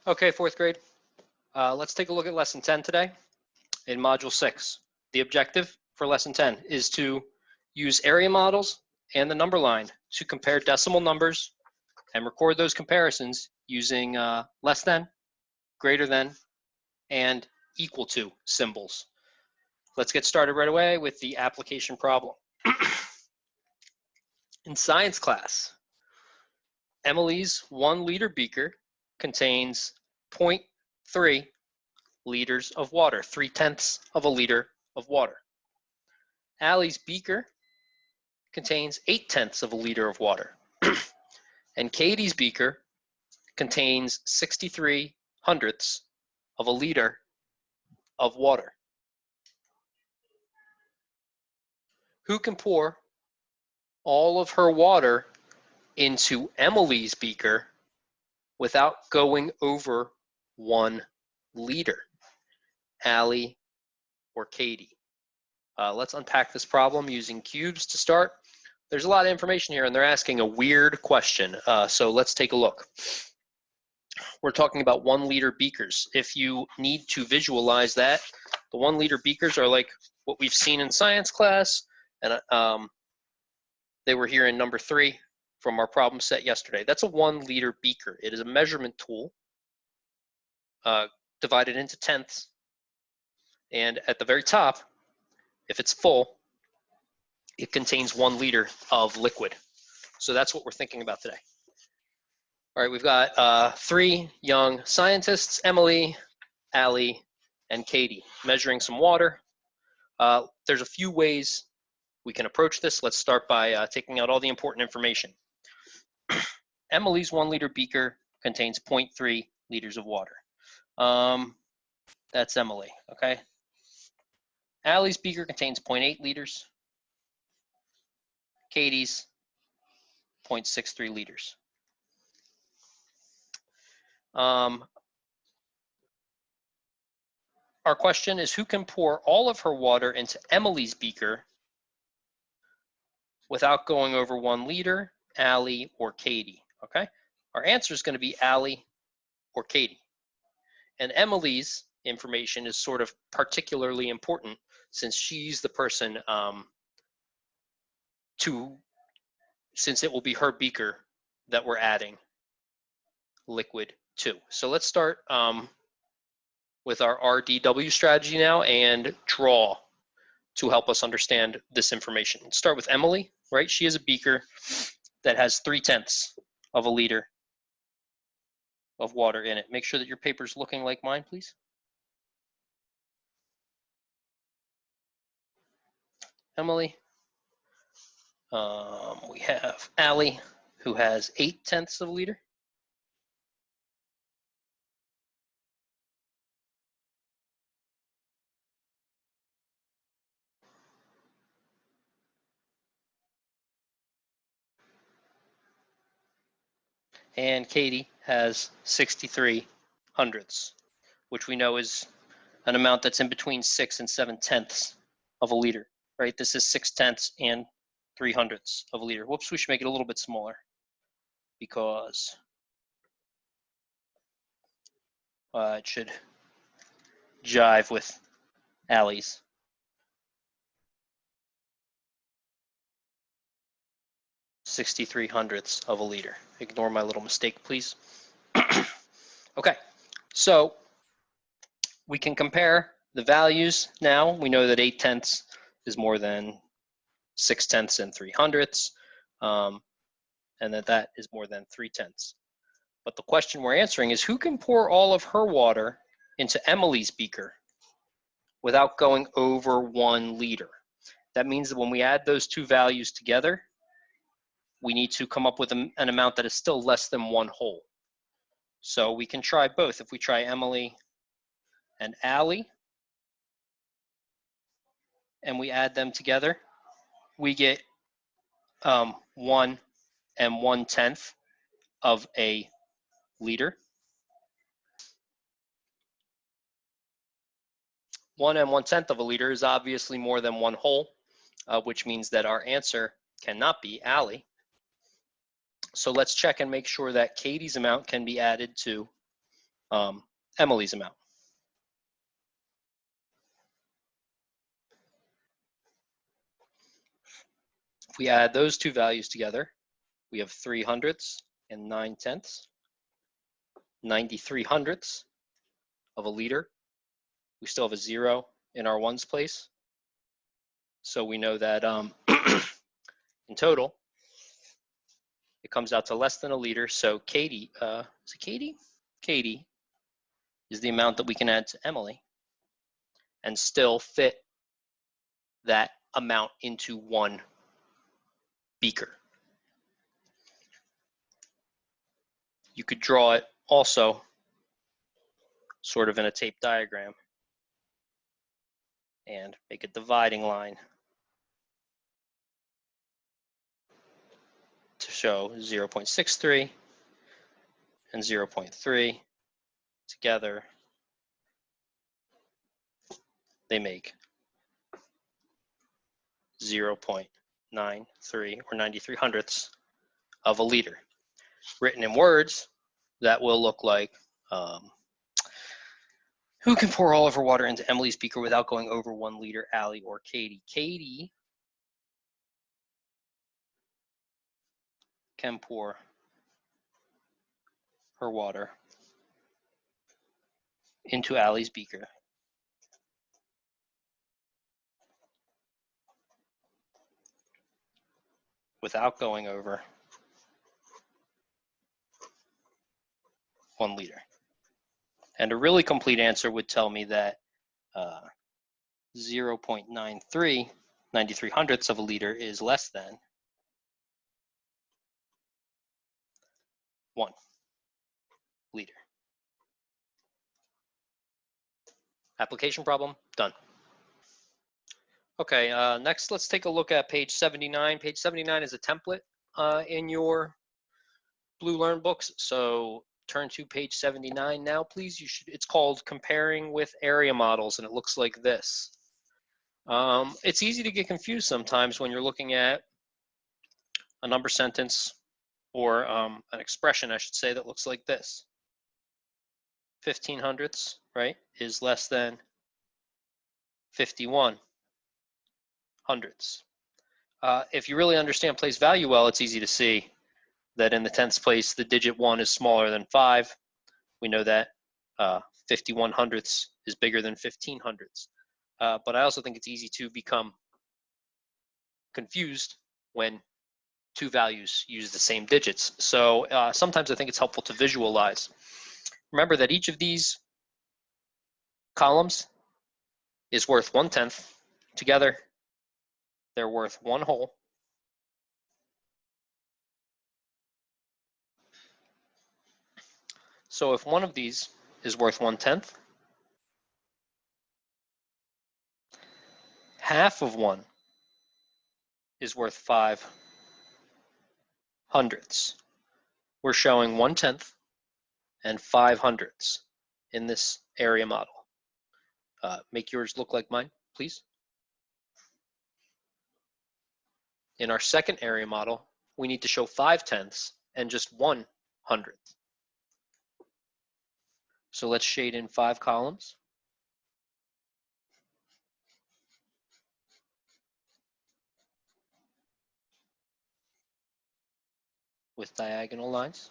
Okay, fourth grade. Let's take a look at lesson 10 today in module 6. The objective for lesson 10 is to use area models and the number line to compare decimal numbers and record those comparisons using less than, greater than, and equal to symbols. Let's get started right away with the application problem. In science class, Emily's 1 liter beaker contains 0.3 liters of water, 3/10 of a liter of water. Allie's beaker contains 8/10 of a liter of water. And Katie's beaker contains 63 hundredths of a liter of water. Who can pour all of her water into Emily's beaker without going over 1 liter? Allie or Katie? Let's unpack this problem using cubes to start. There's a lot of information here and they're asking a weird question. So let's take a look. We're talking about 1 liter beakers. If you need to visualize that, the 1 liter beakers are like what we've seen in science class, and they were here in number 3 from our problem set yesterday. That's a 1 liter beaker. It is a measurement tool divided into tenths, and at the very top, if it's full, it contains 1 liter of liquid. So that's what we're thinking about today. All right, we've got 3 young scientists, Emily, Allie, and Katie, measuring some water. There's a few ways we can approach this. Let's start by taking out all the important information. Emily's 1 liter beaker contains 0.3 liters of water. That's Emily, okay? Allie's beaker contains 0.8 liters. Katie's 0.63 liters. Our question is, who can pour all of her water into Emily's beaker without going over 1 liter, Allie or Katie, okay? Our answer is going to be Allie or Katie. And Emily's information is sort of particularly important since she's the person since it will be her beaker that we're adding liquid to. So let's start with our RDW strategy now and draw to help us understand this information. Let's start with Emily, right? She has a beaker that has 3/10 of a liter of water in it. Make sure that your paper's looking like mine, please. Emily. We have Allie, who has 8/10 of a liter. And Katie has 63 hundredths, which we know is an amount that's in between 6 and 7/10 of a liter, right? This is 6/10 and 3/100 of a liter. Whoops, we should make it a little bit smaller because it should jive with Allie's. .63 of a liter. Ignore my little mistake, please. Okay, so we can compare the values now. We know that 8/10 is more than 6/10 and 3/100, and that is more than 3/10. But the question we're answering is, who can pour all of her water into Emily's beaker without going over 1 liter? That means that when we add those two values together, we need to come up with an amount that is still less than 1 whole. So we can try both. If we try Emily and Allie, and we add them together, we get 1 1/10 of a liter. 1 1/10 of a liter is obviously more than 1 whole, which means that our answer cannot be Allie. So let's check and make sure that Katie's amount can be added to Emily's amount. If we add those two values together, we have 3 hundredths and 9 tenths, 93 hundredths of a liter. We still have a 0 in our ones place. So we know that in total, it comes out to less than a liter. So Katie, is it Katie? Katie is the amount that we can add to Emily and still fit that amount into one beaker. You could draw it also sort of in a tape diagram and make a dividing line to show 0.63 and 0.3 together. They make 0.93 or 93 hundredths of a liter. Written in words, that will look like, who can pour all of her water into Emily's beaker without going over 1 liter, Allie or Katie? Katie can pour her water into Allie's beaker without going over 1 liter. And a really complete answer would tell me that 0.93, 93 hundredths of a liter is less than 1 liter. Application problem, done. Okay, next let's take a look at page 79. Page 79 is a template in your Blue Learn books. So turn to page 79 now, please. It's called Comparing with Area Models, and it looks like this. It's easy to get confused sometimes when you're looking at a number sentence or an expression, I should say, that looks like this. 15 hundredths, right, is less than 51 hundredths. If you really understand place value well, it's easy to see that in the tenths place, the digit 1 is smaller than 5. We know that 51 hundredths is bigger than 15 hundredths. But I also think it's easy to become confused when two values use the same digits. So sometimes I think it's helpful to visualize. Remember that each of these columns is worth 1/10. Together, they're worth 1 whole. So if one of these is worth 1/10, half of one is worth 5 hundredths. We're showing 1/10 and 5 hundredths in this area model. Make yours look like mine, please. In our second area model, we need to show 5/10 and just 1 hundredth. So let's shade in 5 columns. With diagonal lines.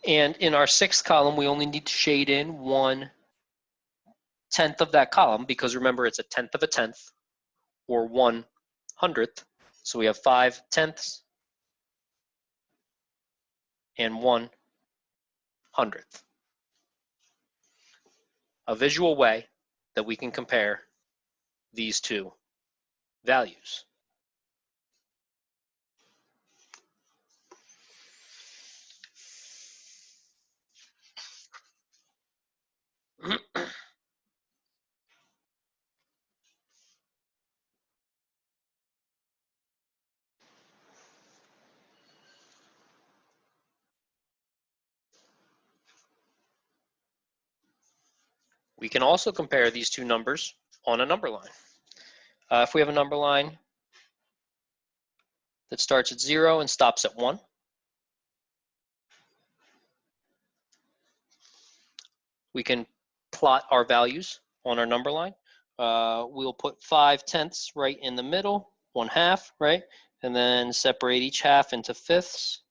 And in our 6th column, we only need to shade in 1/10 of that column, because remember, it's a 1/10 of a tenth, or 1 hundredth. So we have 5 tenths and 1 hundredth. A visual way that we can compare these two values. We can also compare these two numbers on a number line. If we have a number line that starts at 0 and stops at 1, we can plot our values on our number line. We'll put 5/10 right in the middle, 1/2, right? And then separate each half into fifths.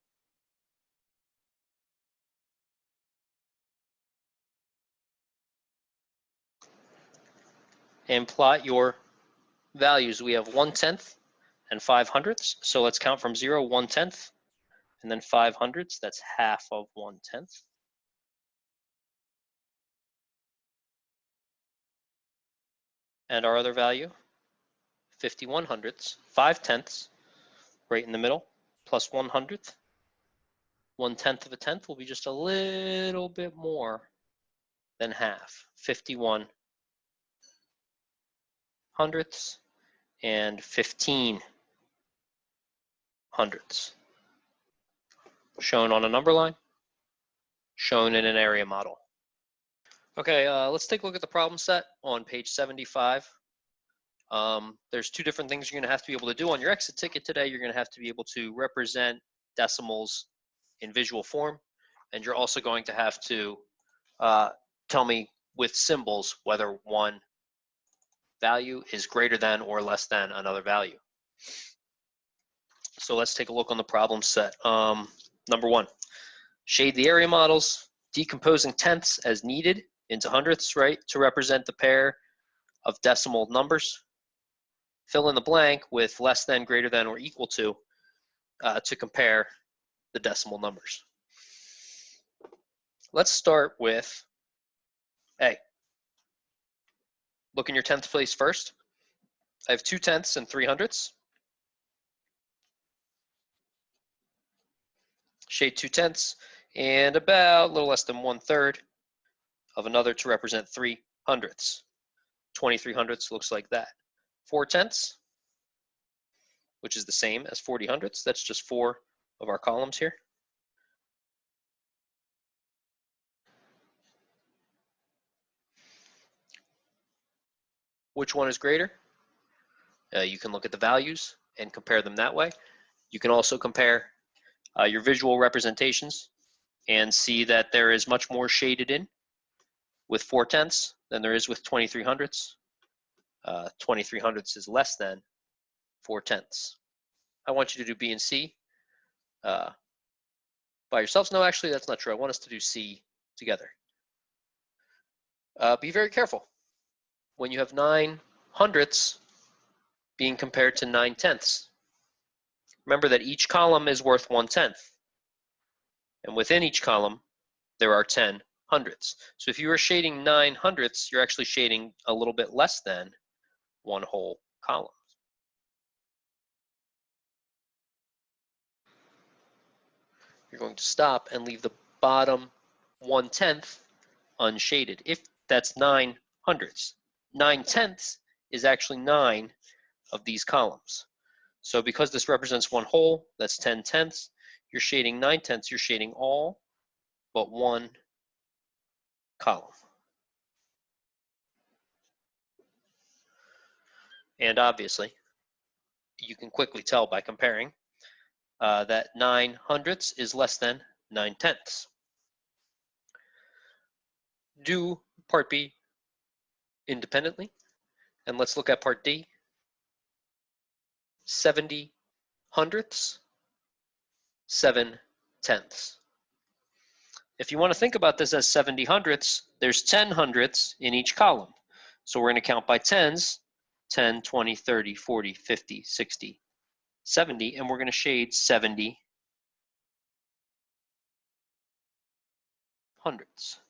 And plot your values. We have 1/10 and 5/100. So let's count from 0, 1/10, and then 5/100. That's half of 1/10. And our other value, 51/100, 5/10 right in the middle, plus 1/100. 1/10 of a tenth will be just a little bit more than half, 51/100 and 15/100, shown on a number line, shown in an area model. Okay, let's take a look at the problem set on page 75. There's two different things you're going to have to be able to do on your exit ticket today. You're going to have to be able to represent decimals in visual form, and you're also going to have to tell me with symbols whether one value is greater than or less than another value. So let's take a look on the problem set. Number 1, shade the area models, decomposing tenths as needed into hundredths, right, to represent the pair of decimal numbers. Fill in the blank with less than, greater than, or equal to compare the decimal numbers. Let's start with A. Look in your tenth place first. I have 2/10 and 3/100. Shade 2/10 and about a little less than 1/3 of another to represent 3/100. 23/100 looks like that. 4/10, which is the same as 40/100. That's just 4 of our columns here. Which one is greater? You can look at the values and compare them that way. You can also compare your visual representations and see that there is much more shaded in with 4/10 than there is with 23/100. 23/100 is less than 4/10. I want you to do B and C by yourselves. No, actually, that's not true. I want us to do C together. Be very careful when you have 9/100 being compared to 9/10. Remember that each column is worth 1/10. And within each column, there are 10/100. So if you are shading 9/100, you're actually shading a little bit less than one whole column. You're going to stop and leave the bottom 1/10 unshaded. If that's 9/100, 9/10 is actually 9 of these columns. So because this represents one whole, that's 10/10. You're shading 9/10. You're shading all but one column. And obviously, you can quickly tell by comparing that 9/100 is less than 9/10. Do part B independently, and let's look at part D. 70/100, 7/10. If you want to think about this as 70/100, there's 10/100 in each column. So we're going to count by tens, 10, 20, 30, 40, 50, 60, 70, and we're going to shade 70/100.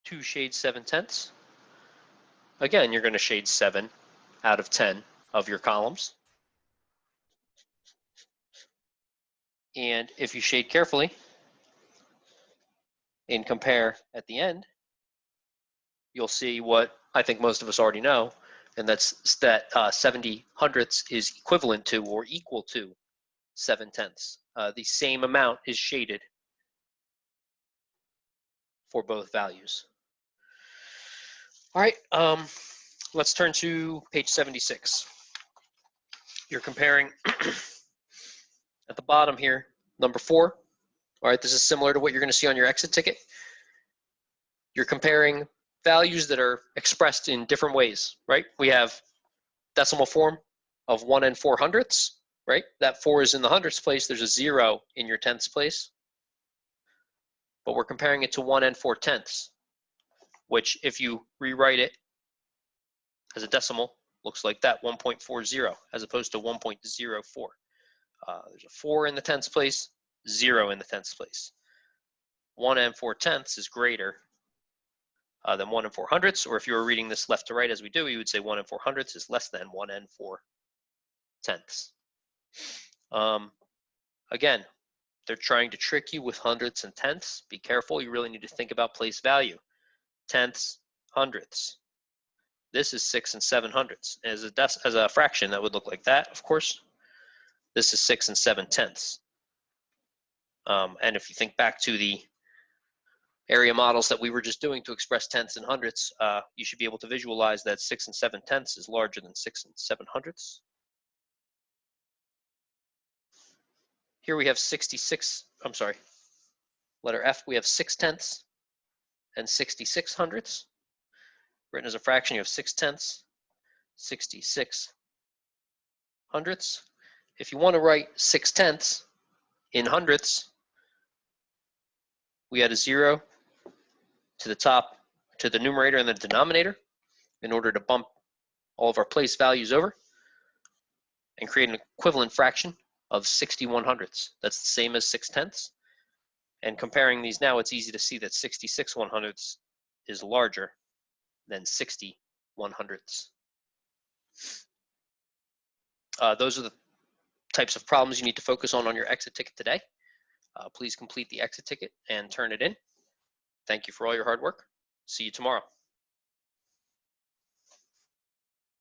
Two shades 7/10. Again, you're going to shade 7 out of 10 of your columns. And if you shade carefully and compare at the end, you'll see what I think most of us already know, and that's that 70/100 is equivalent to or equal to 7/10. The same amount is shaded for both values. All right, let's turn to page 76. you're comparing at the bottom here, number 4. All right, this is similar to what you're going to see on your exit ticket. You're comparing values that are expressed in different ways, right? We have decimal form of 1 and 4 hundredths, right? That 4 is in the hundredths place. There's a 0 in your tenths place. But we're comparing it to 1 and 4 tenths, which if you rewrite it as a decimal, looks like that, 1.40, as opposed to 1.04. There's a 4 in the tenths place, 0 in the tenths place. 1 and 4 tenths is greater than 1 and 4 hundredths, or if you were reading this left to right as we do, you would say 1 and 4 hundredths is less than 1 and 4 tenths. Again, they're trying to trick you with hundredths and tenths. Be careful, you really need to think about place value. Tenths, hundredths. This is 6 and 7 hundredths. As a fraction, that would look like that, of course. This is 6 and 7 tenths. And if you think back to the area models that we were just doing to express tenths and hundredths, you should be able to visualize that 6 and 7 tenths is larger than 6 and 7 hundredths. Here we have 66, I'm sorry, letter F, we have 6 tenths and 66 hundredths. Written as a fraction, you have 6 tenths, 66 hundredths. If you want to write 6 tenths in hundredths, we add a 0 to the top, to the numerator and the denominator in order to bump all of our place values over and create an equivalent fraction of 61 hundredths. That's the same as 6 tenths. And comparing these now, it's easy to see that 66 one hundredths is larger than 60 one hundredths. Those are the types of problems you need to focus on your exit ticket today. Please complete the exit ticket and turn it in. Thank you for all your hard work. See you tomorrow.